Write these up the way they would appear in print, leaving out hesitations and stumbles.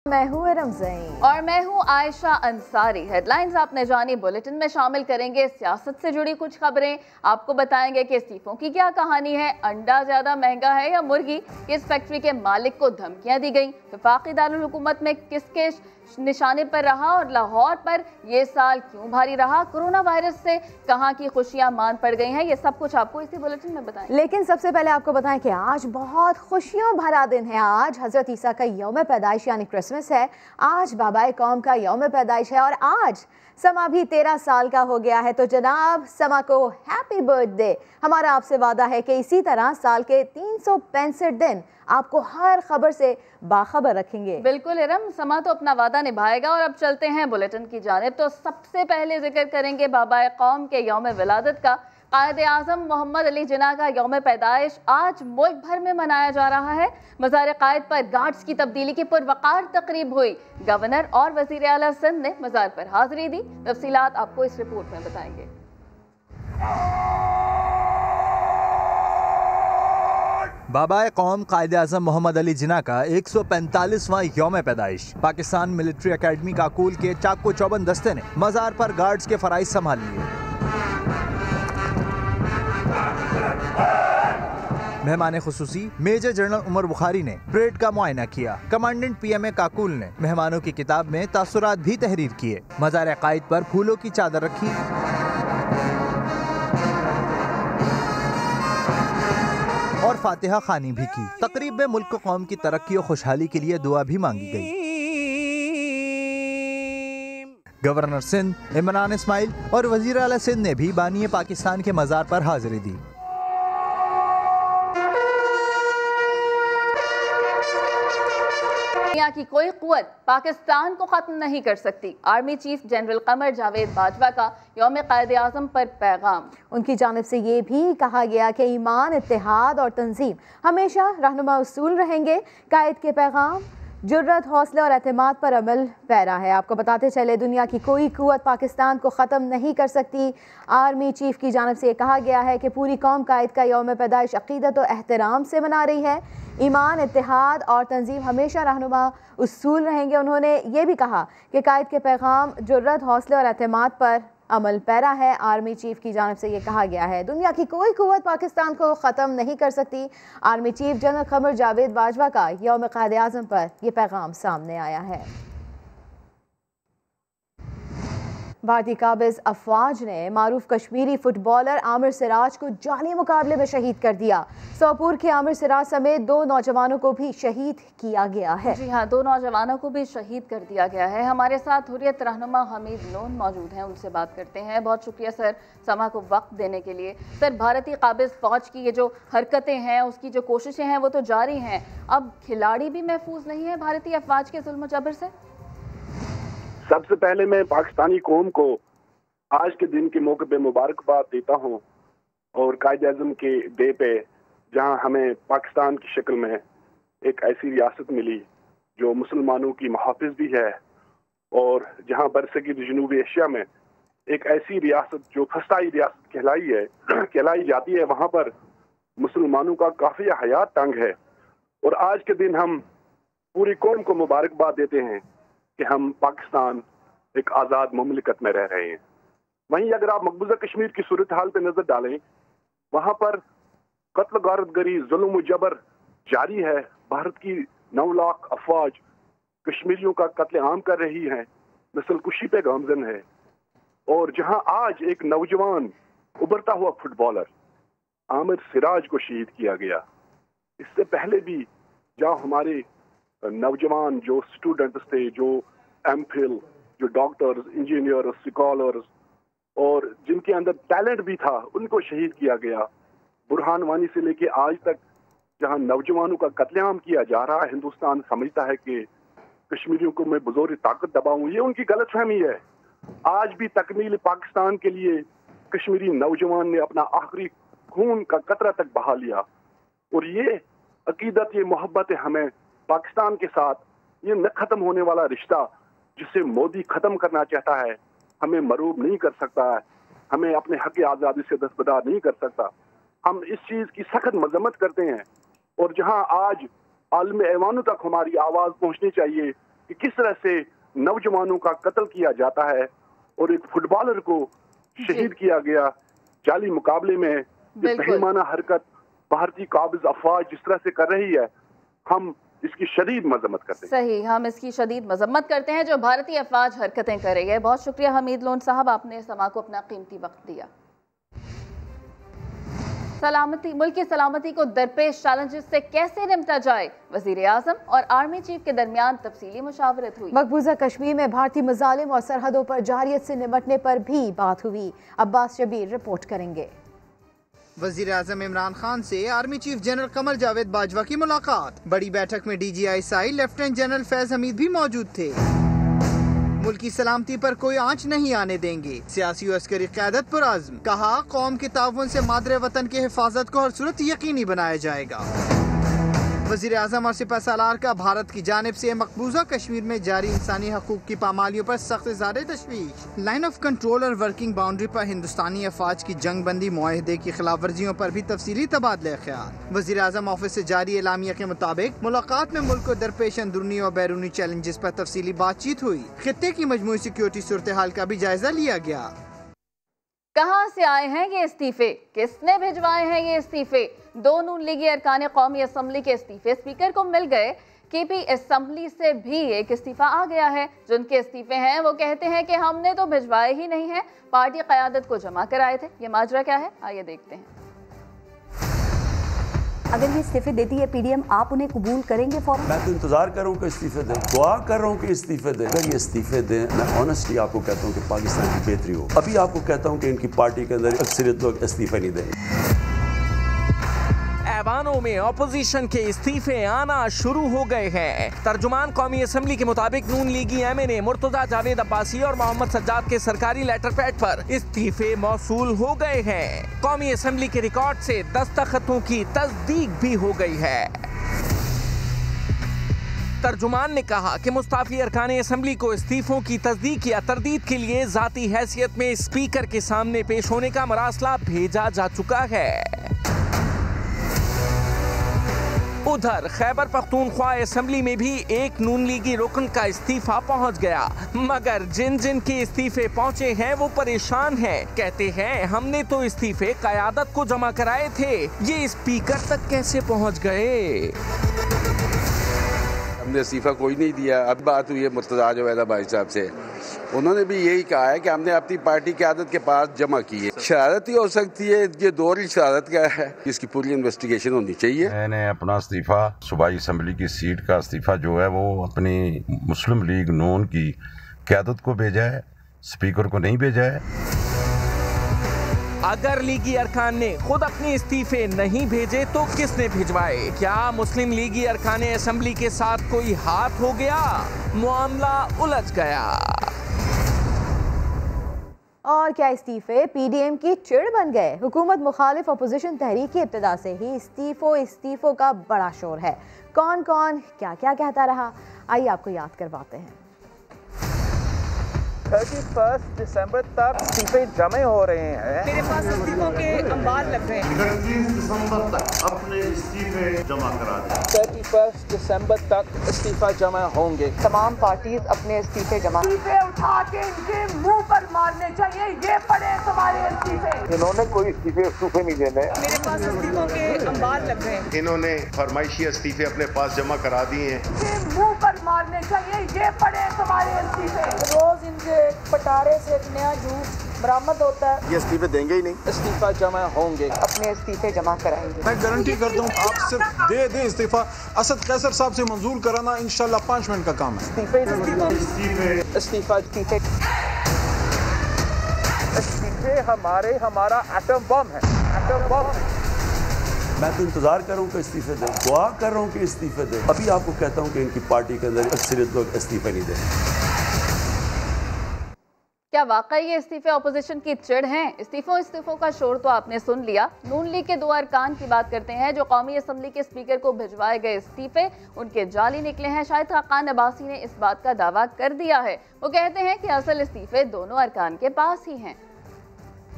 मैं हूँ रमज़ान और मैं हूँ आयशा अंसारी। हेडलाइंस आपने जानी, बुलेटिन में शामिल करेंगे सियासत से जुड़ी कुछ खबरें, आपको बताएंगे कि इस्तीफों की क्या कहानी है, अंडा ज्यादा महंगा है या मुर्गी, किस फैक्ट्री के मालिक को धमकियां दी गई, वफाकी दारुल हुकूमत में किसके निशाने पर रहा और लाहौर पर यह साल क्यों भारी रहा, कोरोना वायरस से कहां की खुशियां मान पड़ गई हैं, ये सब कुछ आपको इसी बुलेटिन में बताएंगे। लेकिन सबसे पहले आपको बताएं कि आज बहुत खुशियों भरा दिन है। आज हजरत ईसा का यौम पैदाइश यानी क्रिसमस है। आज बाबाए कौम का यौम पैदाइश है और आज समा भी 13 साल का हो गया है। तो जनाब समा को हैप्पी बर्थडे। हमारा आपसे वादा है कि इसी तरह साल के 365 दिन आपको हर खबर से बाखबर रखेंगे। बिल्कुल इरम, समा तो अपना वादा निभाएगा। और अब चलते हैं बुलेटिन की जानिब। तो सबसे पहले जिक्र करेंगे बाबाए कौम के यौम विलादत का। कायदे आज़म मोहम्मद अली जिन्ना का यौम पैदाइश आज मुल्क भर में मनाया जा रहा है। मज़ार कायद पर गार्ड्स की तब्दीली की पुरवकार तकरीब हुई। गवर्नर और वज़ीर आला सिंध ने मज़ार पर हाजिरी दी। तफसीलात आपको इस रिपोर्ट में बताएंगे। बाबाए कौम कायदे आज़म मोहम्मद अली जिन्ना का 145वां यौम पैदाइश। पाकिस्तान मिलिट्री अकेडमी काकूल के चाको चौबंद दस्ते ने मज़ार पर गार्ड्स के फराइज संभाल लिए। मेहमान खुसूसी मेजर जनरल उमर बुखारी ने परेड का मुआयना किया। कमांडेंट पीएमए काकूल ने मेहमानों की किताब में तासुरात भी तहरीर किए। मज़ार कायद पर फूलों की चादर रखी और फातिहा खानी भी की। तकरीब में मुल्क कौम की तरक्की और खुशहाली के लिए दुआ भी मांगी गई। गवर्नर सिंध इमरान इस्माइल और वजीर आला सिंध ने भी बानी पाकिस्तान के मज़ार पर हाजिरी दी। दुनिया की कोई कुव्वत पाकिस्तान को खत्म नहीं कर सकती। Army chief general Qamar Javed Bajwa का यौम कायदे आज़म पर पैगाम। उनकी जानिब से ये भी कहा गया कि ईमान, इत्तेहाद और तंजीम हमेशा रहनुमा उसूल रहेंगे। कायद के पैगाम जुर्रत, हौसला और एतमाद पर अमल पैरा है। आपको बताते चले दुनिया की कोई कुव्वत पाकिस्तान को ख़त्म नहीं कर सकती। आर्मी चीफ की जानिब से कहा गया है कि पूरी कौम कायद का यौम पैदाइश अक़ीदत और एहतराम से मना रही है। ईमान, इत्तेहाद और तंजीम हमेशा रहनुमा उसूल रहेंगे। उन्होंने ये भी कहा कि कायद के पैगाम जुर्रत, हौसले और एतमाद पर अमल पैरा है। आर्मी चीफ की जानिब से ये कहा गया है दुनिया की कोई कुव्वत पाकिस्तान को ख़त्म नहीं कर सकती। Army chief general Qamar Javed Bajwa का यौम कायदे आज़म पर यह पैगाम सामने आया है। भारतीय काबिज अफवाज ने मारूफ कश्मीरी फुटबॉलर आमिर सिराज को जाली मुकाबले में शहीद कर दिया। सोपुर के आमिर सिराज समेत 2 नौजवानों को भी शहीद किया गया है। जी हाँ, 2 नौजवानों को भी शहीद कर दिया गया है। हमारे साथ हुर्रियत रहनुमा हमीद लोन मौजूद हैं, उनसे बात करते हैं। बहुत शुक्रिया सर समा को वक्त देने के लिए। सर, भारतीय काबिज फौज की ये जो हरकतें हैं, उसकी जो कोशिशें हैं वो तो जारी हैं। अब खिलाड़ी भी महफूज नहीं है भारतीय अफवाज के जुल्म जबर से। सबसे पहले मैं पाकिस्तानी कौम को आज के दिन के मौके पे मुबारकबाद देता हूँ और कायदे आज़म के डे पे, जहाँ हमें पाकिस्तान की शक्ल में एक ऐसी रियासत मिली जो मुसलमानों की मुहाफ़िज़ भी है और जहाँ बरसगीर जनूबी एशिया में एक ऐसी रियासत जो फस्ताई रियासत कहलाई जाती है, वहाँ पर मुसलमानों का काफ़ी हयात तंग है। और आज के दिन हम पूरी कौम को मुबारकबाद देते हैं कि हम पाकिस्तान एक आज़ाद मुमलिकत में रह रहे हैं। वहीं अगर आप मकबूजा कश्मीर की सूरत हाल पर नजर डालें, वहाँ पर कत्ल, गारतगरी, जुल्म जबर जारी है। भारत की 9 लाख अफवाज कश्मीरियों का कत्ले आम कर रही है, नस्लकुशी पे गामजन है। और जहाँ आज एक नौजवान उभरता हुआ फुटबॉलर आमिर सिराज को शहीद किया गया, इससे पहले भी जहाँ हमारे नौजवान जो स्टूडेंट्स थे, जो एमफिल, जो डॉक्टर्स, इंजीनियर्स, स्कॉलर्स और जिनके अंदर टैलेंट भी था, उनको शहीद किया गया। बुरहान वानी से लेके आज तक जहां नौजवानों का कत्लेआम किया जा रहा है, हिंदुस्तान समझता है कि कश्मीरियों को मैं बज़ोर ताकत दबाऊं। ये उनकी गलतफहमी है। आज भी तकमील पाकिस्तान के लिए कश्मीरी नौजवान ने अपना आखिरी खून का कतरा तक बहा लिया। और ये अकीदत, ये मोहब्बत हमें पाकिस्तान के साथ, ये न खत्म होने वाला रिश्ता जिसे मोदी खत्म करना चाहता है, हमें मरूब नहीं कर सकता है, हमें अपने हक आज़ादी से दस्तबरदार नहीं कर सकता। हम इस चीज़ की सख्त मजम्मत करते हैं। और जहां आज आलम ऐवानों तक हमारी आवाज़ पहुंचनी चाहिए कि किस तरह से नौजवानों का कत्ल किया जाता है और एक फुटबॉलर को शहीद किया गया जाली मुकाबले में। ये बेईमाना हरकत भारतीय काबिज अफवाज जिस तरह से कर रही है, हम इसकी शदीद मजम्मत करते हैं। सही, हम इसकी शदीद मजम्मत करते हैं जो भारतीय अफवाज हरकतें कर रही है। बहुत शुक्रिया हमीद लोन साहब, आपने समा को अपना कीमती वक्त दिया। सलामती, मुल्क की सलामती को दरपेश चैलेंजेस से कैसे निपटा जाए, वजीर आजम और आर्मी चीफ के दरमियान तफसीली मुशावरत हुई। मकबूजा कश्मीर में भारतीय मजालिम और सरहदों पर जारियत से निपटने पर भी बात हुई। अब्बास शबीर रिपोर्ट करेंगे। वजीर आजम इमरान खान से army chief general Qamar Javed Bajwa की मुलाकात। बड़ी बैठक में DGI lieutenant general Faiz Hamid भी मौजूद थे। मुल्क की सलामती पर कोई आंच नहीं आने देंगे, सियासी और अस्करी क़यादत पर आज़म। कहा कौम के ताउन से मादरे वतन की हिफाजत को हर सूरत यकीनी बनाया जाएगा। वज़ीर आज़म और सिपह सालार का भारत की जानिब से मकबूजा कश्मीर में जारी इंसानी हकूक़ की पामालियों पर सख्त इज़हार तशवीश। लाइन ऑफ कंट्रोल और वर्किंग बाउंड्री पर हिंदुस्तानी अफवाज की जंग बंदी मुआहदे की खिलाफ वर्जियों पर भी तफसीली तबादला ख्याल। वज़ीर आज़म ऑफिस से जारी एलामिया के मुताबिक मुलाकात में मुल्क को दरपेश अंदरूनी और बैरूनी चैलेंजेस पर तफसीली बातचीत हुई। खित्ते की मजमूई सिक्योरिटी सूरत हाल का भी जायजा लिया गया। कहाँ से आए हैं ये इस्तीफे, किसने भिजवाए हैं ये इस्तीफे? दो नून लीगी अरकान कौमी असम्बली के इस्तीफे स्पीकर को मिल गए। KP असम्बली से भी एक इस्तीफा आ गया है। जिनके इस्तीफे हैं वो कहते हैं कि हमने तो भिजवाए ही नहीं है, पार्टी क़यादत को जमा कराए थे। ये माजरा क्या है, आइए देखते हैं। अगर ये इस्तीफे देती है PDM, आप उन्हें कबूल करेंगे फौरन? मैं तो इंतजार कर रहा हूँ कि इस्तीफे दें, दुआ कर रहा हूँ कि इस्तीफे दें। अगर ये इस्तीफे दें, मैं ऑनेस्टली आपको कहता हूँ कि पाकिस्तान की बेहतरी हो। अभी आपको कहता हूँ कि इनकी पार्टी के अंदर अक्सरियत लोग इस्तीफे नहीं देंगे। ऐवानों में अपोजिशन के इस्तीफे आना शुरू हो गए हैं। तर्जुमान कौमी असम्बली के मुताबिक नून लीगी MNA मुर्तजा जावेद अब्बासी और मोहम्मद सज्जाद के सरकारी लेटर पैड पर इस्तीफे मौसूल हो गए हैं। कौमी असम्बली के रिकॉर्ड से दस्तखतों की तस्दीक भी हो गई है। तर्जुमान ने कहा कि मुस्ताफी अरकान असम्बली को इस्तीफों की तस्दीक या तरदीद के लिए जाती हैसियत में स्पीकर के सामने पेश होने का मरासला भेजा जा चुका है। उधर खैबर पख्तूनख्वा असम्बली में भी एक नून लीगी रुकन का इस्तीफा पहुंच गया, मगर जिन जिन के इस्तीफे पहुंचे हैं वो परेशान हैं। कहते हैं हमने तो इस्तीफे क़यादत को जमा कराए थे, ये स्पीकर तक कैसे पहुंच गए? हमने इस्तीफा कोई नहीं दिया। अब बात हुई है मुर्तज़ा जावेद भाई साहब से, उन्होंने भी यही कहा है कि हमने अपनी पार्टी क़यादत के पास जमा की है। शरारत ही हो सकती है, ये दौर ही शरारत का है, इसकी पूरी इन्वेस्टिगेशन होनी चाहिए। मैंने अपना इस्तीफा सूबाई असम्बली की सीट का इस्तीफा जो है वो अपनी मुस्लिम लीग नून की क़यादत को भेजा है, स्पीकर को नहीं भेजा है। अगर लीगी अरकान ने खुद अपने इस्तीफे नहीं भेजे तो किसने भिजवाए? क्या मुस्लिम लीगी अरकान असम्बली के साथ कोई हाथ हो गया? मामला उलझ गया। और क्या इस्तीफे PDM की चिड़ बन गए? हुकूमत मुखालिफ अपोजिशन तहरीक की इब्तिदा से ही इस्तीफों का बड़ा शोर है। कौन कौन क्या क्या कहता रहा, आइए आपको याद करवाते हैं। 31 दिसंबर तक इस्तीफे जमे हो रहे हैं। मेरे पास इस्तीफों के अंबार लग रहे हैं। 31 दिसंबर तक अपने इस्तीफे जमा करा दें। 31 दिसंबर तक इस्तीफा जमा होंगे। तमाम पार्टीज अपने इस्तीफे जमा, इस्तीफे उठा के इनके मुंह पर मारने चाहिए। ये पड़े तुम्हारे इस्तीफे। इन्होंने कोई इस्तीफे नहीं देने। मेरे पास इस्तीफों के अंबार लग रहे हैं। इन्होंने फरमाइशी इस्तीफे अपने पास जमा करा दिए हैं। मुंह पर मारने चाहिए। ये पड़े तुम्हारे इस्तीफे। रोज इनके पटारे से एक नया जूस बरामद होता है। ये इस्तीफे देंगे ही नहीं। इस्तीफा जमा होंगे। अपने इस्तीफे जमा कराएंगे। मैं गारंटी करता हूँ, आप सिर्फ दे दें इस्तीफा। असद कैसर साहब से मंजूर कराना इंशाल्लाह 5 मिनट का काम है। इस्तीफे हमारा एटम बम है, एटम बम है। मैं तो इंतजार कर रहा हूँ कि इस्तीफे दें, दुआ कर रहा हूँ कि इस्तीफे दें। अभी आपको कहता हूँ कि इनकी पार्टी के अंदर अक्सरियत लोग इस्तीफे नहीं देंगे। क्या वाकई ये इस्तीफे अपोजिशन की चिड़ हैं? इस्तीफों का शोर तो आपने सुन लिया। नून लीग के 2 अरकान की बात करते हैं जो कौमी असम्बली के स्पीकर को भिजवाए गए इस्तीफे उनके जाली निकले हैं। शाहिद खाकान अब्बासी ने इस बात का दावा कर दिया है। वो कहते हैं कि असल इस्तीफे दोनों अरकान के पास ही हैं।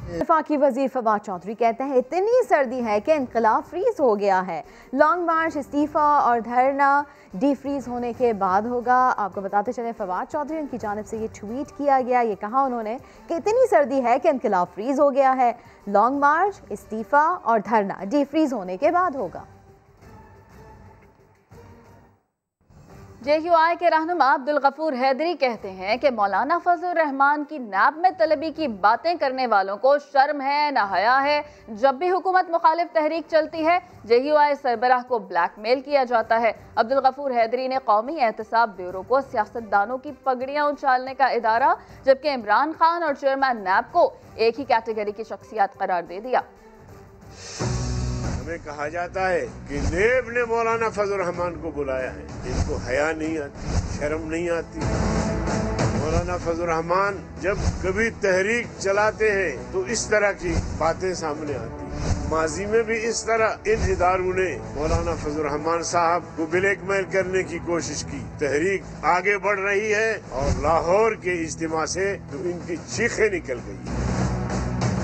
वफाकी वजीर फवाद चौधरी कहते हैं इतनी सर्दी है कि इनकलाब फ्रीज हो गया है। लॉन्ग मार्च, इस्तीफा और धरना डी फ्रीज होने के बाद होगा। आपको बताते चले फवाद चौधरी उनकी जानिब से ये ट्वीट किया गया। ये कहा उन्होंने कि इतनी सर्दी है कि इनकलाब फ्रीज हो गया है। लॉन्ग मार्च, इस्तीफा और धरना डी फ्रीज होने के बाद होगा। JUI के रहनुमा अब्दुल गफूर हैदरी कहते हैं कि मौलाना फजलुर रहमान की नैब में तलबी की बातें करने वालों को शर्म है, न हया है। जब भी हुकूमत मुखालिफ तहरीक चलती है JUI सरबराह को ब्लैकमेल किया जाता है। अब्दुल गफूर हैदरी ने कौमी एहतसाब ब्यूरो को सियासतदानों की पगड़ियां उछालने का इदारा, जबकि इमरान खान और चेयरमैन नैब को एक ही कैटेगरी की शख्सियत करार दे दिया। हमें कहा जाता है कि नेब ने मौलाना फजलुर रहमान को बुलाया है। इनको हया नहीं आती, शर्म नहीं आती। मौलाना फजलुर रहमान जब कभी तहरीक चलाते हैं तो इस तरह की बातें सामने आती। माजी में भी इस तरह इन इदारों ने मौलाना फजलुर रहमान साहब को ब्लैकमेल करने की कोशिश की। तहरीक आगे बढ़ रही है और लाहौर के इज्तिमा से तो इनकी चीखें निकल गई।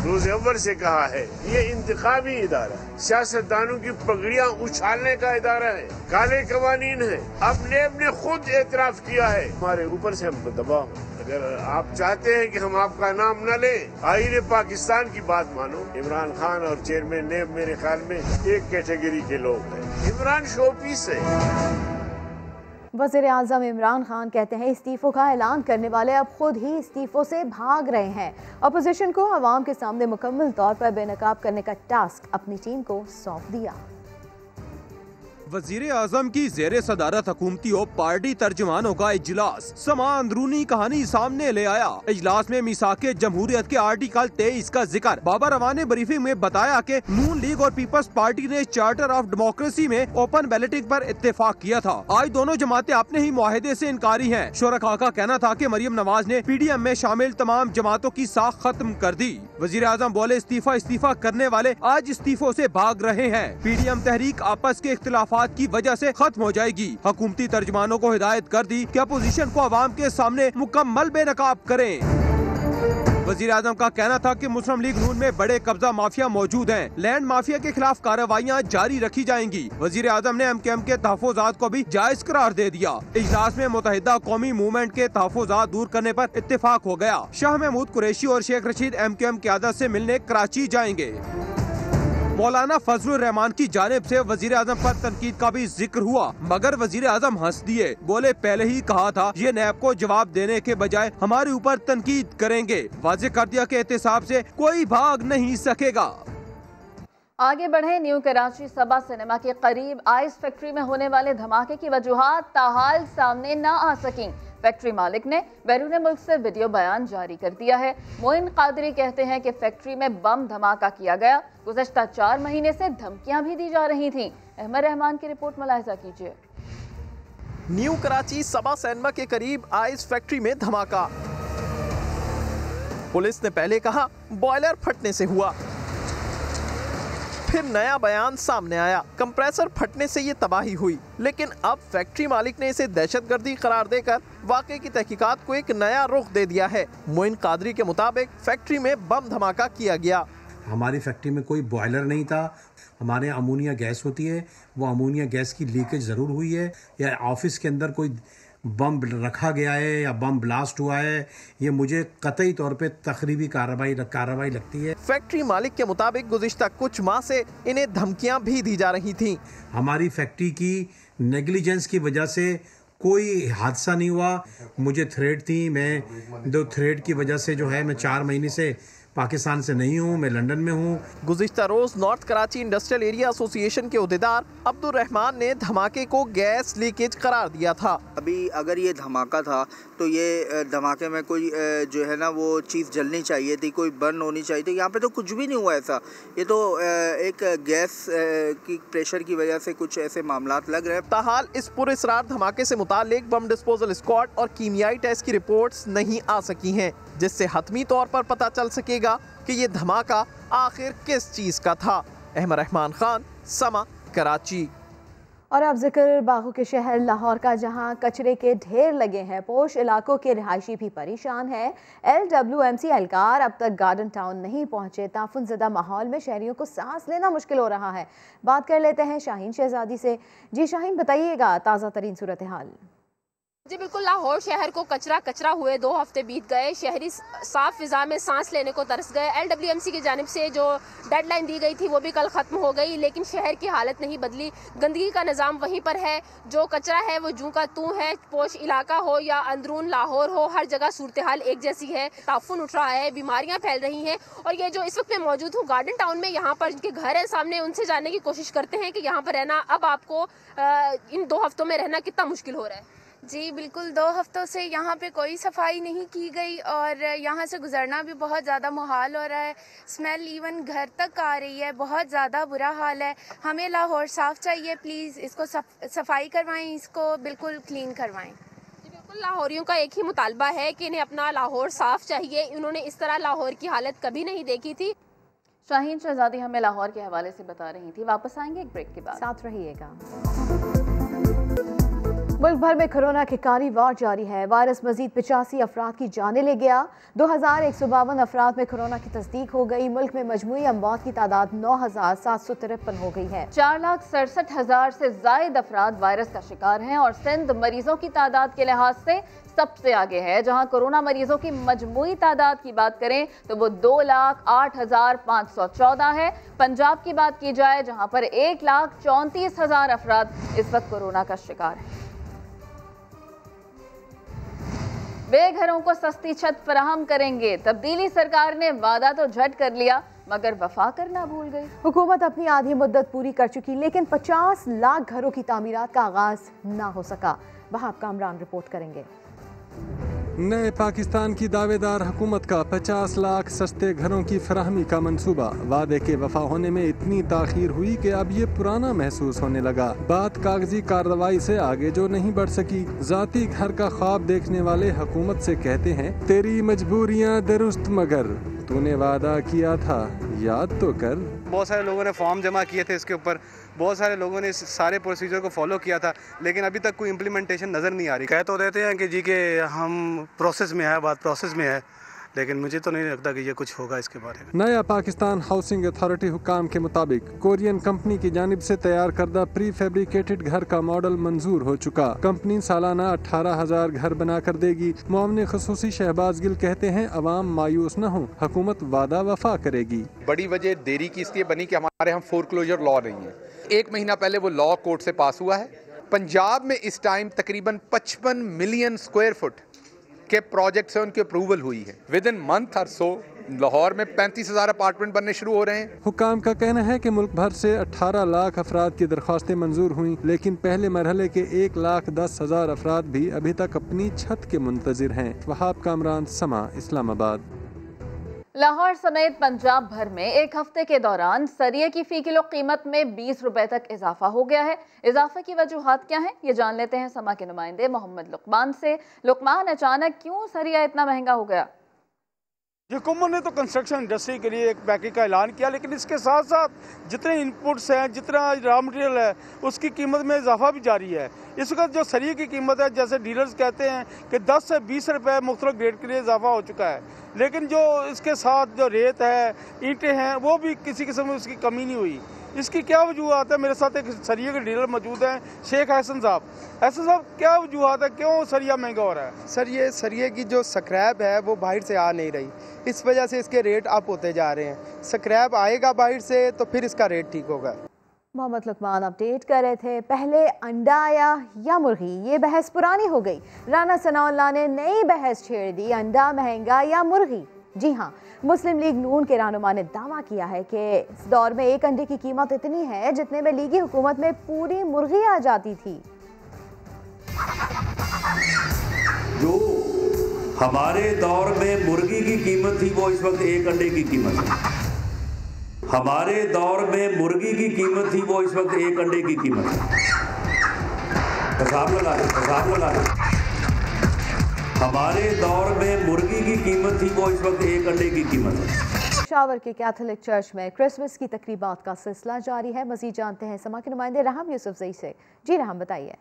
रोज अव्वल से कहा है ये इंतखाबी इदारा है, सियासतदानों की पगड़ियां उछालने का इदारा है, काले कवानीन है। अब नेब ने खुद एतराफ किया है हमारे ऊपर से हम दबाव। अगर आप चाहते हैं कि हम आपका नाम न लें, आईने पाकिस्तान की बात मानो। इमरान खान और चेयरमैन नेब मेरे ख्याल में एक कैटेगरी के लोग हैं। इमरान शोपीस है। वज़ीर आज़म इमरान खान कहते हैं इस्तीफों का ऐलान करने वाले अब खुद ही इस्तीफों से भाग रहे हैं। अपोजिशन को अवाम के सामने मुकम्मल तौर पर बेनकाब करने का टास्क अपनी टीम को सौंप दिया। वजीर आजम की जेर सदारत हुकूमती और पार्टी तर्जुमानों का इजलास समा अंदरूनी कहानी सामने ले आया। इजलास में मिसाके जमहूरियत के आर्टिकल 23 का जिक्र। बाबा रवा ने ब्रीफिंग में बताया कि नून लीग और पीपल्स पार्टी ने चार्टर ऑफ डेमोक्रेसी में ओपन बैलेटिंग पर इत्तेफाक किया था। आज दोनों जमातें अपने ही मुआहदे से इनकारी हैं। शुरका का कहना था कि मरियम नवाज ने PDM में शामिल तमाम जमातों की साख खत्म कर दी। वजीर आजम बोले इस्तीफा करने वाले आज इस्तीफों से भाग रहे हैं। PDM तहरीक आपस के इख्तिलाफ की वजह से खत्म हो जाएगी। हुकूमती तर्जुमानों को हिदायत कर दी कि अपोजिशन को अवाम के सामने मुकम्मल बेनकाब करें। वजीर आजम का कहना था कि मुस्लिम लीग नून में बड़े कब्जा माफिया मौजूद हैं। लैंड माफिया के खिलाफ कार्रवाइयाँ जारी रखी जाएंगी। वजीर आजम ने MKM के तहफ़्फ़ुज़ात को भी जायज करार दे दिया। इजलास में मुत्तहिदा कौमी मूवमेंट के तहफ़्फ़ुज़ात दूर करने पर इत्तेफाक हो गया। शाह महमूद कुरैशी और शेख रशीद MKM क़यादत से मिलने कराची जाएंगे। मौलाना फजलुर रहमान की जानिब से वजीर आजम पर तनकीद का भी जिक्र हुआ, मगर वजीर आजम हंस दिए। बोले पहले ही कहा था ये नैब को जवाब देने के बजाय हमारे ऊपर तनकीद करेंगे। वाज़ेह कर दिया कि एहतिसाब से कोई भाग नहीं सकेगा। आगे बढ़े। न्यू कराची सबा सिनेमा के करीब आइस फैक्ट्री में होने वाले धमाके की वजूहात ताहाल सामने न आ सकी। फैक्ट्री मालिक ने बैरून मुल्क से वीडियो बयान जारी कर दिया है। मोइन कादरी कहते हैं कि फैक्ट्री में बम धमाका किया गया। गुज़श्ता 4 महीने से धमकियां भी दी जा रही थीं। अहमद रहमान की रिपोर्ट मुलाहिजा कीजिए। न्यू कराची सबा सिनेमा के करीब आइस फैक्ट्री में धमाका। पुलिस ने पहले कहा बॉयलर फटने से हुआ, फिर नया बयान सामने आया कंप्रेसर फटने से ये तबाही हुई। लेकिन अब फैक्ट्री मालिक ने इसे दहशतगर्दी करार देकर वाकये की तहकीकात को एक नया रुख दे दिया है। मोइन कादरी के मुताबिक फैक्ट्री में बम धमाका किया गया। हमारी फैक्ट्री में कोई बॉयलर नहीं था। हमारे अमोनिया गैस होती है, वो अमोनिया गैस की लीकेज ज़रूर हुई है, या ऑफिस के अंदर कोई बम रखा गया है या बम ब्लास्ट हुआ है। ये मुझे कतई तौर पे तकरीबी कार्रवाई लगती है। फैक्ट्री मालिक के मुताबिक गुज़िश्ता कुछ माह से इन्हें धमकियां भी दी जा रही थीं। हमारी फैक्ट्री की नेग्लिजेंस की वजह से कोई हादसा नहीं हुआ। मुझे थ्रेट थी, मैं दो थ्रेट की वजह से जो है मैं 4 महीने से पाकिस्तान से नहीं हूँ, मैं लंदन में हूँ। गुज़िश्ता रोज North Karachi industrial area association के उहदेदार अब्दुल रहमान ने धमाके को गैस लीकेज करार दिया था। अभी अगर ये धमाका था तो ये धमाके में कोई जो है ना वो चीज़ जलनी चाहिए थी, कोई बर्न होनी चाहिए थी। यहाँ पे तो कुछ भी नहीं हुआ ऐसा। ये तो एक गैस की प्रेशर की वजह से कुछ ऐसे मामलात लग रहे हैं। ताहाल इस पुरअसरार धमाके से मुतालिक बम डिस्पोजल स्क्वाड और कीमियाई टेस्ट की रिपोर्ट्स नहीं आ सकी हैं, जिससे हतमी तौर पर पता चल सकेगा कि ये धमाका आखिर किस चीज़ का था। अहमद रहमान खान, समा, कराची। और अब जिक्र बागों के शहर लाहौर का, जहां कचरे के ढेर लगे हैं। पोश इलाकों के रिहायशी भी परेशान हैं। LWMC एहलकार अब तक गार्डन टाउन नहीं पहुंचे। ताफुनज़दा माहौल में शहरियों को सांस लेना मुश्किल हो रहा है। बात कर लेते हैं शाहीन शहजादी से। जी शाहीन, बताइएगा ताज़ा तरीन सूरत हाल। जी बिल्कुल, लाहौर शहर को कचरा हुए 2 हफ्ते बीत गए। शहरी साफ फिजा में सांस लेने को तरस गए। LWMC की जानिब से जो डेडलाइन दी गई थी वो भी कल ख़त्म हो गई, लेकिन शहर की हालत नहीं बदली। गंदगी का निज़ाम वहीं पर है, जो कचरा है वो जूं का तूं है। पोश इलाका हो या अंदरून लाहौर हो, हर जगह सूरत हाल एक जैसी है। ताफुन उठ रहा है, बीमारियाँ फैल रही हैं। और ये जो इस वक्त मैं मौजूद हूँ गार्डन टाउन में, यहाँ पर जिनके घर हैं सामने, उनसे जानने की कोशिश करते हैं कि यहाँ पर रहना अब आपको इन 2 हफ्तों में रहना कितना मुश्किल हो रहा है। जी बिल्कुल, 2 हफ्तों से यहाँ पे कोई सफाई नहीं की गई और यहाँ से गुजरना भी बहुत ज़्यादा मुहाल हो रहा है। स्मेल इवन घर तक आ रही है, बहुत ज़्यादा बुरा हाल है। हमें लाहौर साफ़ चाहिए, प्लीज़ इसको सफाई करवाएं, इसको बिल्कुल क्लीन करवाएं। बिल्कुल, लाहौरियों का एक ही मुतालबा है कि इन्हें अपना लाहौर साफ़ चाहिए। इन्होंने इस तरह लाहौर की हालत कभी नहीं देखी थी। शाहीन शहजादी हमें लाहौर के हवाले से बता रही थी। वापस आएंगे एक ब्रेक के बाद, साथ रहिएगा। मुल्क भर में कोरोना के कारी वार जारी है। वायरस मजीद 85 अफराद की जानें ले गया। 2152 अफराद में कोरोना की तस्दीक हो गई। मुल्क में मजमूई अमवात की तादाद 9753 हो गई है। 4,67,000 से जायद अफराद वायरस का शिकार हैं और सिंध मरीजों की तादाद के लिहाज से सबसे आगे है। जहां कोरोना मरीजों की मजमूई तादाद की बात करें तो वो 2,08,514 है। पंजाब की बात की जाए जहां पर 1,34,000 अफराद इस वक्त कोरोना का शिकार है। बेघरों को सस्ती छत फराहम करेंगे। तब्दीली सरकार ने वादा तो झट कर लिया मगर वफा करना भूल गई। हुकूमत अपनी आधी मुद्दत पूरी कर चुकी, लेकिन 50 लाख घरों की तामीरात का आगाज ना हो सका। वहाब कामरान रिपोर्ट करेंगे। नए पाकिस्तान की दावेदार हुकूमत का 50 लाख सस्ते घरों की फराहमी का मंसूबा, वादे के वफा होने में इतनी ताखीर हुई कि अब ये पुराना महसूस होने लगा। बात कागजी कार्रवाई से आगे जो नहीं बढ़ सकी। जाती घर का ख्वाब देखने वाले हुकूमत से कहते हैं, तेरी मजबूरियाँ दुरुस्त मगर तूने वादा किया था याद तो कर। बहुत सारे लोगों ने फॉर्म जमा किए थे इसके ऊपर, बहुत सारे लोगों ने इस सारे प्रोसीजर को फॉलो किया था, लेकिन अभी तक कोई इम्प्लीमेंटेशन नज़र नहीं आ रही। कह तो देते हैं कि जी के हम प्रोसेस में है, बात प्रोसेस में है, लेकिन मुझे तो नहीं लगता कि ये कुछ होगा इसके बारे में। नया पाकिस्तान हाउसिंग अथॉरिटी हुकाम के मुताबिक कोरियन कंपनी की जानिब से तैयार करदा प्री फैब्रिकेटेड घर का मॉडल मंजूर हो चुका। कंपनी सालाना 18,000 घर बना कर देगी। मुआवने खसूसी शहबाज गिल कहते हैं, अवाम मायूस न हो, हुकूमत वादा वफा करेगी। बड़ी वजह देरी की इसलिए बनी कि हमारे यहाँ फोरक्लोजर लॉ नहीं है। 1 महीना पहले वो लॉ कोर्ट से पास हुआ है। पंजाब में इस टाइम तकरीबन 55 मिलियन स्क्वायर फुट के प्रोजेक्ट से उनकी अप्रूवल हुई है। विद इन मंथ और सो लाहौर में 35,000 अपार्टमेंट बनने शुरू हो रहे हैं। हुकाम का कहना है कि मुल्क भर से 18 लाख अफराद की दरख्वास्तें मंजूर हुई, लेकिन पहले मरहले के 1,10,000 अफराद भी अभी तक अपनी छत के मुंतजिर हैं। वहाब कामरान, समा, इस्लामाबाद। लाहौर समेत पंजाब भर में एक हफ्ते के दौरान सरिये की फी किलो कीमत में 20 रुपए तक इजाफा हो गया है। इजाफे की वजूहात क्या हैं, ये जान लेते हैं समा के नुमाइंदे मोहम्मद लुकमान से। लुकमान, अचानक क्यों सरिया इतना महंगा हो गया? हुकूमत ने तो कंस्ट्रक्शन इंडस्ट्री के लिए एक पैकेज का ऐलान किया, लेकिन इसके साथ साथ जितने इनपुट्स हैं, जितना रॉ मटेरियल है, उसकी कीमत में इजाफा भी जारी है। इस वक्त जो सरिये की कीमत है, जैसे डीलर्स कहते हैं कि 10 से 20 रुपये मुख्तलिफ ग्रेड के लिए इजाफा हो चुका है, लेकिन जो इसके साथ जो रेत है, ईंटें हैं, वो भी किसी किस्म में उसकी कमी नहीं हुई। इसकी क्या वजूहत है? मेरे साथ एक सरिये के डीलर मौजूद हैं, शेख हसन साहब। हसन साहब, क्या वजूहत है, क्यों सरिया महंगा हो रहा है? सर, ये सरिये की जो स्क्रैप है वो बाहर से आ नहीं रही, इस वजह से इसके रेट अप होते जा रहे हैं। स्क्रैप आएगा बाहर से तो फिर इसका रेट ठीक होगा। मोहम्मद लुकमान अपडेट कर रहे थे। पहले अंडा आया या मुर्गी, ये बहस पुरानी हो गई। राना सनाउल्लाह ने नई बहस छेड़ दी, अंडा महंगा या मुर्गी। जी हाँ, मुस्लिम लीग नून के रहनुमा ने दावा किया है कि इस दौर में एक अंडे की कीमत इतनी है जितने में लीगी हुकूमत में पूरी मुर्गी आ जाती थी। जो हमारे दौर में मुर्गी की कीमत थी वो इस वक्त एक अंडे की कीमत है। हमारे दौर में मुर्गी की कीमत थी वो इस वक्त एक अंडे की कीमत है। हिसाब लगा ले। हमारे दौर में मुर्गी की कीमत थी वो इस वक्त एक अंडे की कीमत है। पेशावर के कैथोलिक चर्च में क्रिसमस की तकरीबात का सिलसिला जारी है। मजीद जानते हैं समा के नुमाइंदे राहम यूसुफजई से। जी राहम, बताइए।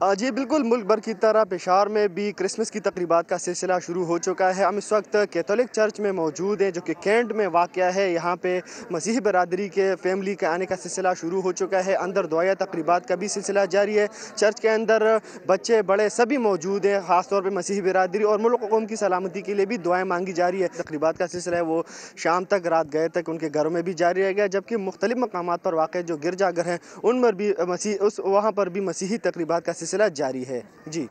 जी बिल्कुल, मुल्क भर की तरह पेशावर में भी क्रिसमस की तकरीबात का सिलसिला शुरू हो चुका है। हम इस वक्त कैथोलिक चर्च में मौजूद हैं जो कि कैंट में वाक़या है। यहाँ पे मसीह बरादरी के फैमिली के आने का सिलसिला शुरू हो चुका है। अंदर दुआया तकरीबात का भी सिलसिला जारी है। चर्च के अंदर बच्चे बड़े सभी मौजूद हैं। ख़ास तौर पर मसीह बरादरी और मुल्क व कौम की सलामती के लिए भी दुआएँ मांगी जा रही है। तकरीबात का सिलसिला है वो शाम तक, रात गए तक उनके घरों में भी जारी रहेगा, जबकि मुख्तलिफ मकामात पर वाक़ जो गिरजाघर हैं उन पर भी वहाँ पर भी मसीही तकरीबात का सिलसिला जारी है। जी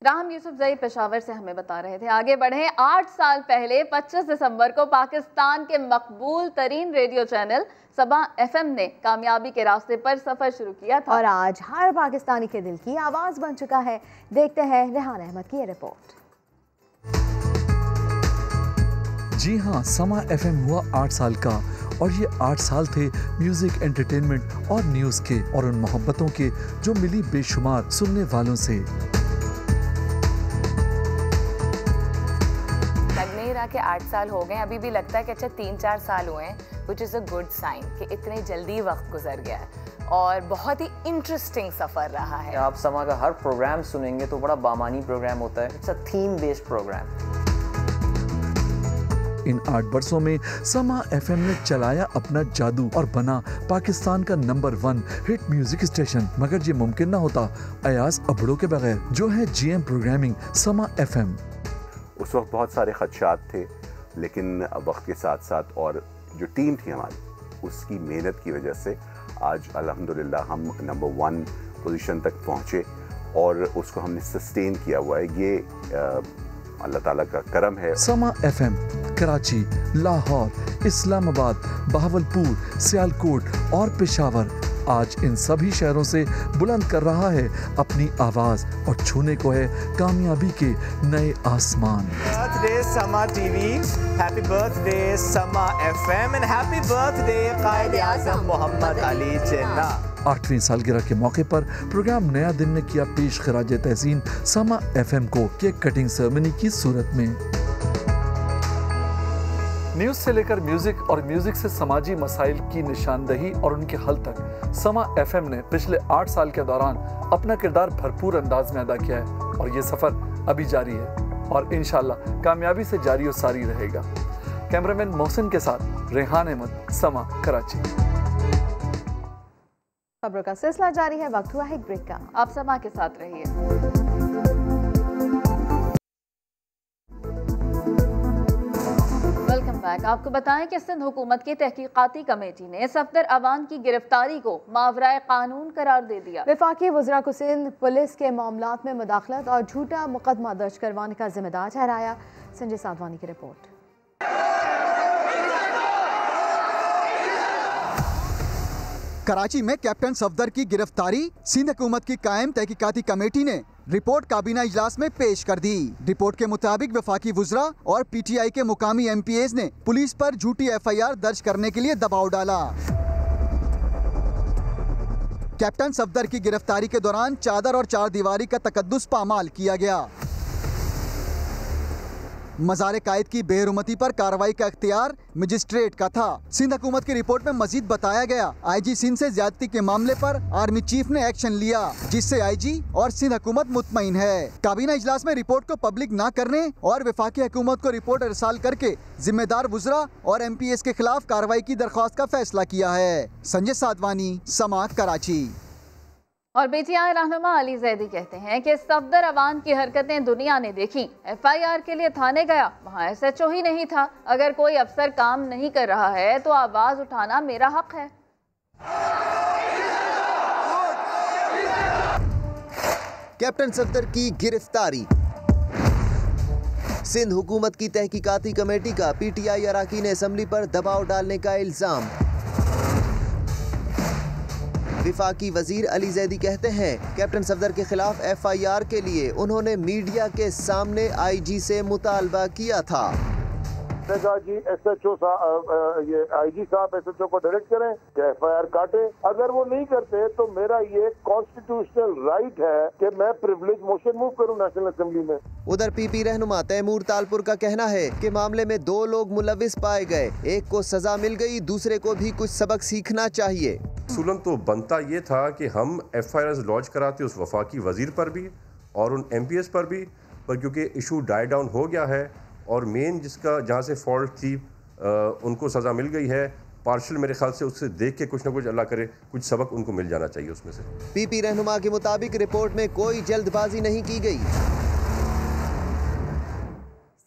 राहम यूसुफजई पेशावर से हमें बता रहे थे। आगे बढ़े। 8 साल पहले 25 दिसंबर को पाकिस्तान के मकबूल तरीन रेडियो चैनल सबा FM ने कामयाबी के रास्ते पर सफर शुरू किया था और आज हर पाकिस्तानी के दिल की आवाज बन चुका है। देखते हैं रेहान अहमद की ये रिपोर्ट। जी हाँ, समा FM हुआ 8 साल का और ये 8 साल थे म्यूजिक, एंटरटेनमेंट और न्यूज के और उन मोहब्बतों के जो मिली बेशुमार सुनने वालों से। लग नहीं रहा कि 8 साल हो गए, अभी भी लगता है कि अच्छा 3-4 साल हुए हैं, which is a good sign कि इतने जल्दी वक्त गुजर गया है और बहुत ही इंटरेस्टिंग सफर रहा है। आप समा का हर प्रोग्राम सुनेंगे तो बड़ा बामानी प्रोग्राम होता है। It's a theme based program. इन 8 वर्षों में समा FM ने चलाया अपना जादू और बना पाकिस्तान का नंबर 1 हिट म्यूजिक स्टेशन। मगर ये मुमकिन ना होता अयाज अबड़ों के बगैर, जो है GM प्रोग्रामिंग समा FM। उस वक्त बहुत सारे खदशात थे, लेकिन वक्त के साथ साथ और जो टीम थी हमारी, उसकी मेहनत की वजह से आज अल्हम्दुलिल्लाह हम नंबर 1 पोजीशन तक पहुँचे और उसको हमने सस्टेन किया हुआ है। ये अल्लाह ताला का करम है। समा FM कराची, लाहौर, इस्लामाबाद, बहावलपुर, सियालकोट और पेशावर आज इन सभी शहरों से बुलंद कर रहा है अपनी आवाज और छूने को है कामयाबी के नए आसमान। बर्थडे समा टीवी, हैप्पी बर्थडे समा FM एंड हैप्पी बर्थडे कायद आज़म मोहम्मद अली जिन्ना। 8वीं सालगिरह के मौके पर प्रोग्राम नया दिन ने किया पेश खराज तहसीन समा FM को केक कटिंग सेरेमनी की सूरत में। न्यूज से लेकर म्यूजिक और म्यूजिक से समाजी मसाइल की निशानदही और उनके हल तक समा FM ने पिछले 8 साल के दौरान अपना किरदार भरपूर अंदाज में अदा किया है और ये सफर अभी जारी है और इंशाल्लाह कामयाबी से जारी और सारी रहेगा। कैमरामैन मोहसिन के साथ रेहान अहमद, समा कराची। खबरों का सिलसिला जारी है, वक्त हुआ है एक ब्रेक का। आप समा के साथ रहिए। आपको बताएं कि सिंध हुकूमत की तहकीकाती कमेटी ने सफदर अवान की गिरफ्तारी को मावराए कानून करार दे दिया। वफाकी वज़रा को सिंध पुलिस के मामलात में मुदाखलत और झूठा मुकदमा दर्ज करवाने का जिम्मेदार ठहराया। संजय साधवानी की रिपोर्ट। कराची में कैप्टन सफदर की गिरफ्तारी सिंध हुकूमत की कायम तहकीकाती कमेटी ने रिपोर्ट काबीना इजलास में पेश कर दी। रिपोर्ट के मुताबिक वफाकी वुज़रा और PTI के मुकामी MPAs ने पुलिस पर झूठी FIR दर्ज करने के लिए दबाव डाला। कैप्टन सफदर की गिरफ्तारी के दौरान चादर और चार दीवारी का तकद्दुस पामाल किया गया। मज़ार कायद की बेहरुमती पर कार्रवाई का इख्तियार मजिस्ट्रेट का था। सिंध हुकूमत की रिपोर्ट में मजीद बताया गया, IG सिंध से ज्यादती के मामले पर आर्मी चीफ ने एक्शन लिया, जिससे IG और सिंध हुकूमत मुतमईन है। काबीना इजलास में रिपोर्ट को पब्लिक न करने और वफाकी हुकूमत को रिपोर्ट इरसाल करके जिम्मेदार वुज़रा और MPAs के खिलाफ कार्रवाई की दरख्वास्त का फैसला किया है। संजय साधवानी, समा कराची। और PTI रहनुमा अली जैदी कहते हैं कि सफदर अवान की हरकतें दुनिया ने देखी। FIR के लिए थाने गया, वहाँ SHO ही नहीं था। अगर कोई अफसर काम नहीं कर रहा है तो आवाज उठाना मेरा हक है। कैप्टन सफदर की गिरफ्तारी। सिंध हुकूमत की तहकीकाती कमेटी का PTI अरकान असम्बली पर दबाव डालने का इल्जाम। विफाकी वजीर अली जैदी कहते हैं कैप्टन सफदर के खिलाफ FIR के लिए उन्होंने मीडिया के सामने IG से मुतालबा किया था। ने कहा जी SHO ये IG साहब SHO को डायरेक्ट करें कि FIR काटे। अगर वो नहीं करते तो मेरा ये कॉन्स्टिट्यूशनल राइट है कि मैं प्रिविलेज मोशन मूव करूं नेशनल असेंबली में। उधर PP रहनुमा तैमूर तालपुर का कहना है कि मामले में 2 लोग मुलविस पाए गए, एक को सजा मिल गई, दूसरे को भी कुछ सबक सीखना चाहिए। सूलन तो बनता ये था कि हम FIR लॉन्च कराते उस वफाकी वजीर पर भी और उन MPs पर भी, पर क्योंकि इशू डाई डाउन हो गया है और मेन जिसका जहाँ से फॉल्ट थी उनको सज़ा मिल गई है, पार्शल मेरे ख्याल से उससे देख के कुछ ना कुछ अल्लाह करे कुछ सबक उनको मिल जाना चाहिए उसमें से। PP रहनुमा के मुताबिक रिपोर्ट में कोई जल्दबाजी नहीं की गई।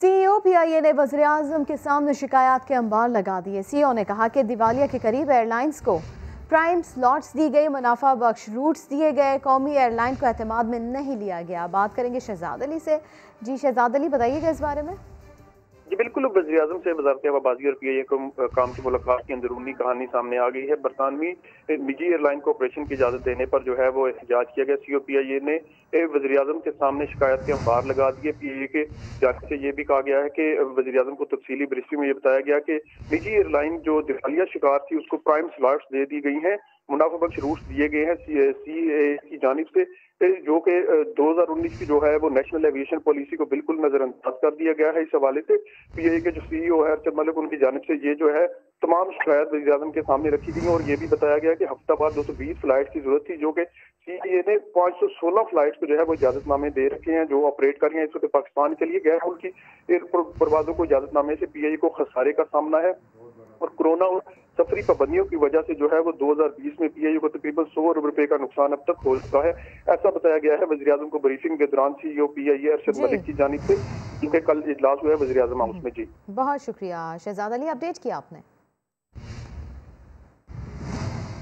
CEO PIA ने वज़ीर-ए-आज़म के सामने शिकायत के अंबार लगा दिए। CEO ने कहा कि दिवालिया के करीब एयरलाइंस को प्राइम स्लॉट्स दी गई, मुनाफा बख्श रूट्स दिए गए, कौमी एयरलाइन को एतमाद में नहीं लिया गया। बात करेंगे शहजाद अली से। जी शहजाद अली, बताइएगा इस बारे में। जी बिल्कुल, वज़ीर-ए-आज़म से वज़ारत आबादी और PIA काम की मुलाकात की अंदरूनी कहानी सामने आ गई है। बरतानवी निजी एयरलाइन को ऑपरेशन की इजाज़त देने पर जो है वो एहतजाज किया गया। CEO PIA ने वज़ीर-ए-आज़म के सामने शिकायत के अंबार लगा दिए। PIA के जाने से ये भी कहा गया है कि वज़ीर-ए-आज़म को तफसीली ब्रीफिंग में ये बताया गया कि निजी एयरलाइन जो दिवालिया शिकार थी उसको प्राइम स्लॉट्स दे दी गई हैं, मुनाफा बख्श रूट्स दिए गए हैं CAA की जानिब से, जो कि 2019 की जो है वो नेशनल एविएशन पॉलिसी को बिल्कुल नजरअंदाज कर दिया गया है। इस हवाले से PIA के जो CEO है अरशद मलिक, उनकी जानिब से ये जो है तमाम शिकायत वज़ीर-ए-आज़म के सामने रखी गई और ये भी बताया गया कि हफ्ता बाद 220 फ्लाइट की जरूरत थी, जो कि CAA ने 516 फ्लाइट को जो है वो इजाजतनामे दे रखे हैं जो ऑपरेट कर रही हैं इस वक्त पाकिस्तान के लिए। गैर मुल्की परवाजों को इजाजतनामे से PIA को खसारे का सामना है और कोरोना और सफरी पाबंदियों की वजह से जो है वो 2020 में PIA को तकरीबन 100 अरब रुपए का नुकसान अब तक हो चुका है। ऐसा बताया गया है वज़ीर-ए-आज़म को ब्रीफिंग के दौरान CEO PIA अरशद मलिक की जानिब से, क्योंकि कल इजलास हुआ है वज़ीर-ए-आज़म हाउस में। जी बहुत शुक्रिया शहजाद अली, अपडेट किया आपने।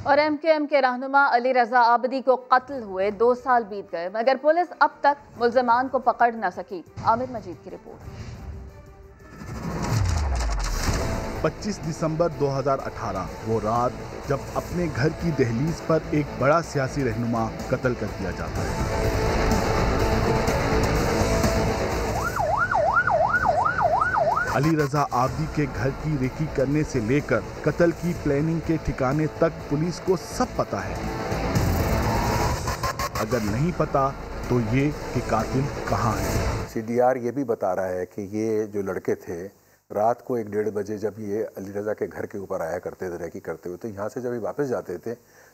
और MKM के रहनुमा अली रजा आबदी को कत्ल हुए 2 साल बीत गए मगर पुलिस अब तक मुल्ज़िमान को पकड़ न सकी। आमिर मजीद की रिपोर्ट। 25 दिसंबर 2018 वो रात जब अपने घर की दहलीज पर एक बड़ा सियासी रहनुमा कत्ल कर दिया जाता है। अली रजा आबदी के घर की रेकी करने से लेकर कत्ल की प्लानिंग के ठिकाने तक पुलिस को सब पता है। अगर नहीं पता तो ये कि कातिल कहाँ है। CDR ये भी बता रहा है कि ये जो लड़के थे रात को 1-1:30 बजे जब ये अली रजा के घर के ऊपर आया करते थे रेकी करते हुए, तो यहाँ से जब ये वापस जाते थे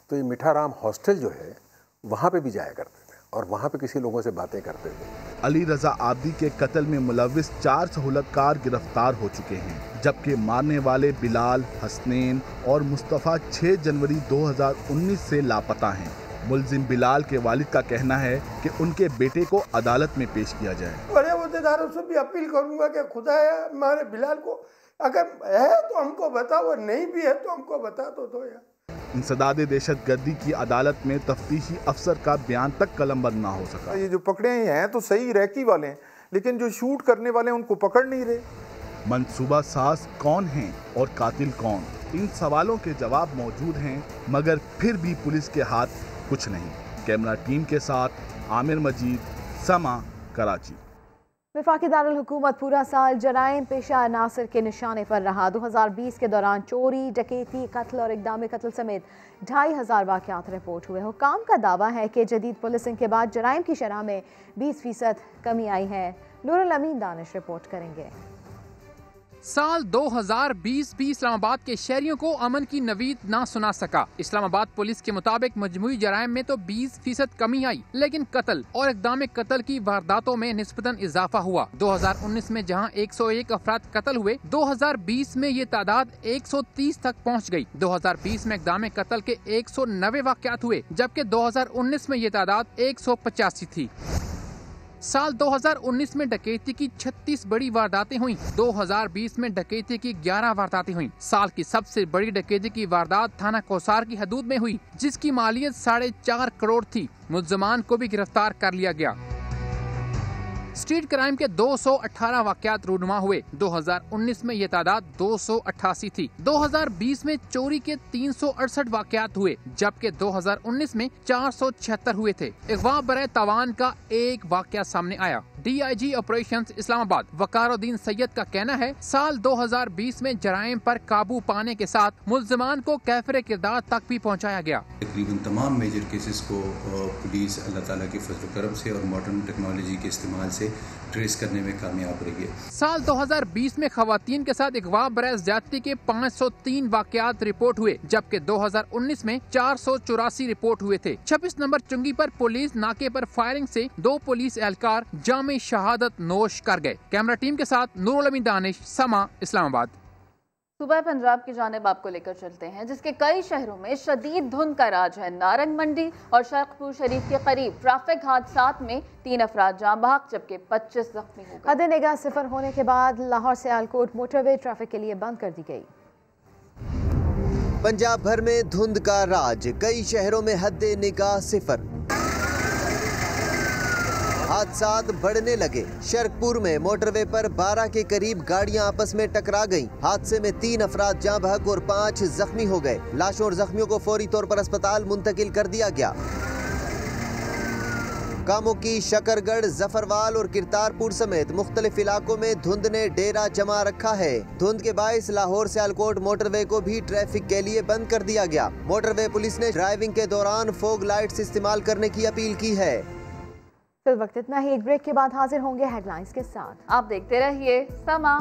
तो ये मीठा राम हॉस्टल जो है वहाँ पे भी जाया करते थे और वहाँ पे किसी लोगों से बातें करते थे। अली रजा आबदी के कत्ल में मुलविस 4 सहूलतकार गिरफ्तार हो चुके हैं, जबकि मारने वाले बिलाल, हसनैन और मुस्तफ़ा 6 जनवरी 2019 से लापता हैं। मुलजिम बिलाल के वालिद का कहना है कि उनके बेटे को अदालत में पेश किया जाए। बड़े अहदेदारों से भी अपील करूंगा कि खुदाया हमारे बिलाल को अगर है तो हमको बताओ और नहीं भी है तो हमको बता तो दो यार। इंसदाद दहशतगर्दी की अदालत में तफ्तीशी अफसर का बयान तक कलमबंद ना हो सका। ये जो पकड़े हैं तो सही रैकी वाले हैं, लेकिन जो शूट करने वाले हैं उनको पकड़ नहीं रहे। मंसूबा साज कौन हैं और कातिल कौन, इन सवालों के जवाब मौजूद हैं मगर फिर भी पुलिस के हाथ कुछ नहीं। कैमरा टीम के साथ आमिर मजीद, समा, कराची। वफाकी दारुल हुकूमत पूरा साल जराइम पेशा अनासर के निशाने पर रहा। 2020 के दौरान चोरी, डकैती, कत्ल और इक़दाम कत्ल समेत 2500 वाक़यात रिपोर्ट हुए। हुकाम का दावा है कि जदीद पुलिसिंग के बाद जराइम की शरह में 20% कमी आई है। नूरुल अमीन दानिश रिपोर्ट करेंगे। साल 2020 भी इस्लामाबाद के शहरियों को अमन की नवीद ना सुना सका। इस्लामाबाद पुलिस के मुताबिक मजमूई जराइम में तो 20% कमी आई, लेकिन कत्ल और इक़दाम कत्ल की वारदातों में निस्बतन इजाफा हुआ। 2019 में जहां 101 अफराद कत्ल हुए, 2020 में ये तादाद 130 तक पहुंच गई। 2020 में इक़दाम कत्ल के 190 वाक़यात हुए, जबकि 2019 में ये तादाद 185 थी। साल 2019 में डकैती की 36 बड़ी वारदातें हुईं। 2020 में डकैती की 11 वारदातें हुईं। साल की सबसे बड़ी डकैती की वारदात थाना कौसार की हदूद में हुई, जिसकी मालियत 4.5 करोड़ थी। मुल्ज़िमान को भी गिरफ्तार कर लिया गया। स्ट्रीट क्राइम के 218 वाकयात रूनुमा हुए। 2019 में ये तादाद 288 थी। 2020 में चोरी के 368 वाकयात हुए, जबकि 2019 में 476 हुए थे। अगवा बरे तवान का एक वाकया सामने आया। DIG ऑपरेशंस इस्लामाबाद वकारुद्दीन सैयद का कहना है, साल 2020 में जराइम पर काबू पाने के साथ मुल्ज़िमान को कैफरे किरदार तक भी पहुँचाया गया। तकरीबन तमाम मेजर केसेस को पुलिस अल्लाह ताला के फजल करम से और मॉडर्न टेक्नोलॉजी के इस्तेमाल से ट्रेस करने में कामयाब रही है। साल 2020 में खवातीन के साथ अगवा बरे ज़्यादती के 503 वाकयात रिपोर्ट हुए, जबकि 2019 में 484 रिपोर्ट हुए थे। 26 नंबर चुंगी पर पुलिस नाके पर फायरिंग से 2 पुलिस एहलकार जाम शहादत नोश कर गए। कैमरा टीम के साथ नूरुल अमीन दानिश, समा, इस्लामाबाद। सूबा पंजाब की जानिब आपको लेकर चलते हैं, जिसके कई शहरों में शदीद धुंध का राज है। नारंग मंडी और शरकपुर शरीफ के करीब ट्रैफिक हादसात में 3 अफराद जान बहक, जबकि 25 जख्मी हो गए। हद निगाह सिफर होने के बाद लाहौर से सियालकोट मोटरवे ट्रैफिक के लिए बंद कर दी गई। पंजाब भर में धुंध का राज, कई शहरों में हद निगाह सिफर। हादसात बढ़ने लगे। शरकपुर में मोटरवे पर 12 के करीब गाड़ियां आपस में टकरा गईं। हादसे में 3 अफराद जाँ बहक और 5 जख्मी हो गए। लाशों और जख्मियों को फौरी तौर पर अस्पताल मुंतकिल कर दिया गया। कामों की शकरगढ़, जफरवाल और किरतारपुर समेत मुख्तलिफ इलाकों में धुंध ने डेरा जमा रखा है। धुंध के बायस लाहौर सियालकोट मोटरवे को भी ट्रैफिक के लिए बंद कर दिया गया। मोटरवे पुलिस ने ड्राइविंग के दौरान फोग लाइट्स इस्तेमाल करने की अपील की है। तो वक्त इतना ही, एक ब्रेक के बाद हाजिर होंगे हेडलाइंस के साथ। आप देखते रहिए समा।